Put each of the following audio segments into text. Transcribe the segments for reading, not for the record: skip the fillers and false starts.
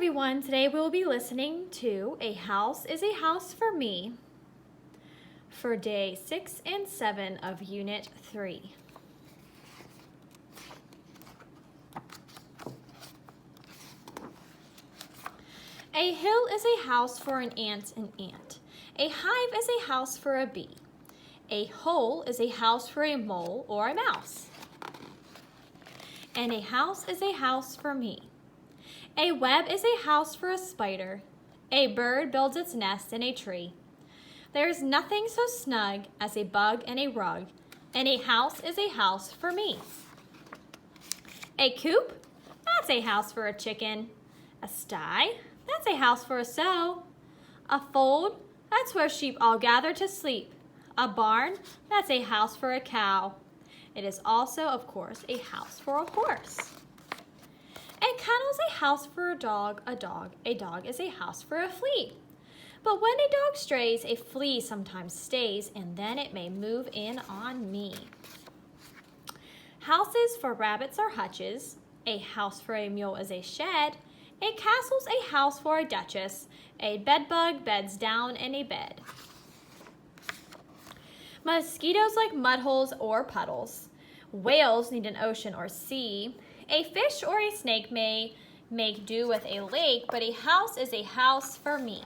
everyone, today we will be listening to A House is a House for Me for day 6 and 7 of Unit 3. A hill is a house for an ant. A hive is a house for a bee. A hole is a house for a mole or a mouse. And a house is a house for me. A web is a house for a spider. A bird builds its nest in a tree. There is nothing so snug as a bug in a rug, and a house is a house for me. A coop? That's a house for a chicken. A sty? That's a house for a sow. A fold? That's where sheep all gather to sleep. A barn? That's a house for a cow. It is also, of course, a house for a horse. A kennel is a house for a dog is a house for a flea. But when a dog strays, a flea sometimes stays, and then it may move in on me. Houses for rabbits are hutches. A house for a mule is a shed. A castle's a house for a duchess. A bedbug beds down in a bed. Mosquitoes like mud holes or puddles. Whales need an ocean or sea. A fish or a snake may make do with a lake, but a house is a house for me.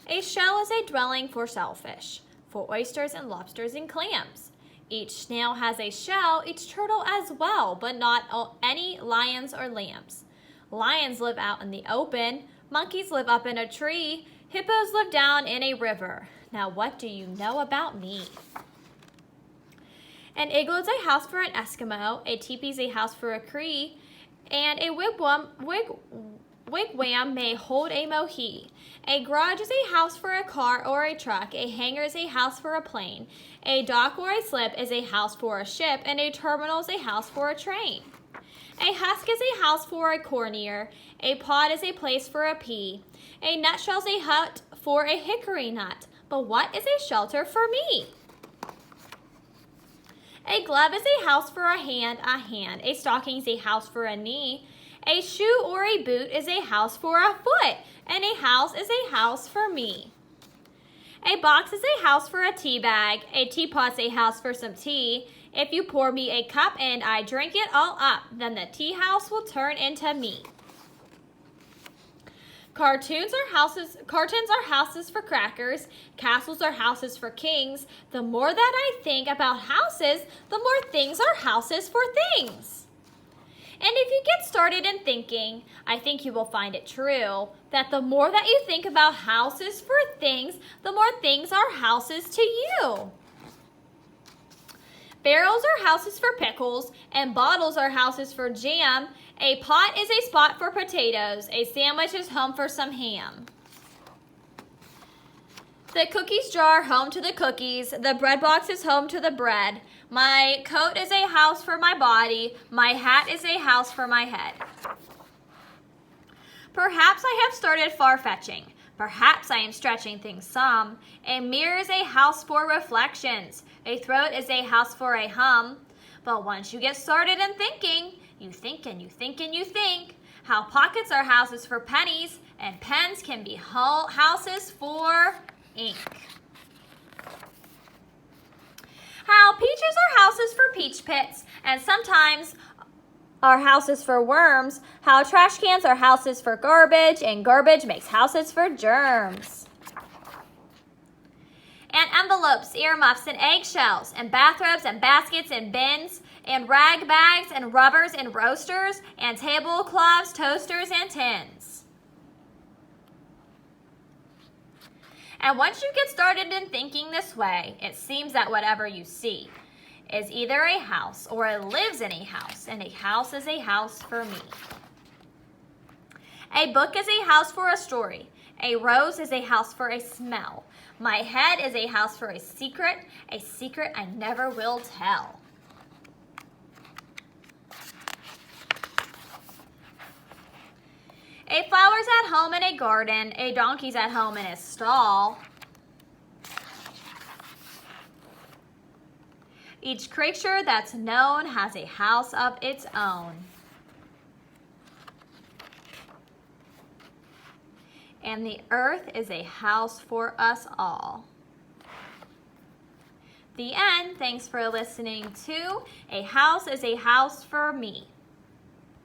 A shell is a dwelling for shellfish, for oysters and lobsters and clams. Each snail has a shell, each turtle as well, but not any lions or lambs. Lions live out in the open, monkeys live up in a tree, hippos live down in a river. Now what do you know about me? An igloo is a house for an Eskimo, a teepee is a house for a Cree, and a wigwam may hold a Mohi. A garage is a house for a car or a truck, a hangar is a house for a plane, a dock or a slip is a house for a ship, and a terminal is a house for a train. A husk is a house for a corn ear, a pod is a place for a pea, a nutshell is a hut for a hickory nut, but what is a shelter for me? A glove is a house for a hand. A stocking is a house for a knee. A shoe or a boot is a house for a foot, and a house is a house for me. A box is a house for a tea bag. A teapot is a house for some tea. If you pour me a cup and I drink it all up, then the tea house will turn into me. Cartoons are houses for crackers. Castles are houses for kings. The more that I think about houses, the more things are houses for things. And if you get started in thinking, I think you will find it true that the more that you think about houses for things, the more things are houses to you. Barrels are houses for pickles, and bottles are houses for jam. A pot is a spot for potatoes. A sandwich is home for some ham. The cookies jar, home to the cookies. The bread box is home to the bread. My coat is a house for my body. My hat is a house for my head. Perhaps I have started far-fetching. Perhaps I am stretching things some. A mirror is a house for reflections. A throat is a house for a hum. But once you get started in thinking, you think and you think and you think. How pockets are houses for pennies, and pens can be houses for ink. How peaches are houses for peach pits, and sometimes are houses for worms. How trash cans are houses for garbage, and garbage makes houses for germs. And envelopes, earmuffs, and eggshells, and bathrobes, and baskets, and bins, and rag bags, and rubbers, and roasters, and tablecloths, toasters, and tins. And once you get started in thinking this way, it seems that whatever you see is either a house or it lives in a house, and a house is a house for me. A book is a house for a story. A rose is a house for a smell. My head is a house for a secret I never will tell. A flower's at home in a garden. A donkey's at home in a stall. Each creature that's known has a house of its own. and the earth is a house for us all. The end. Thanks for listening to A House is a House for Me.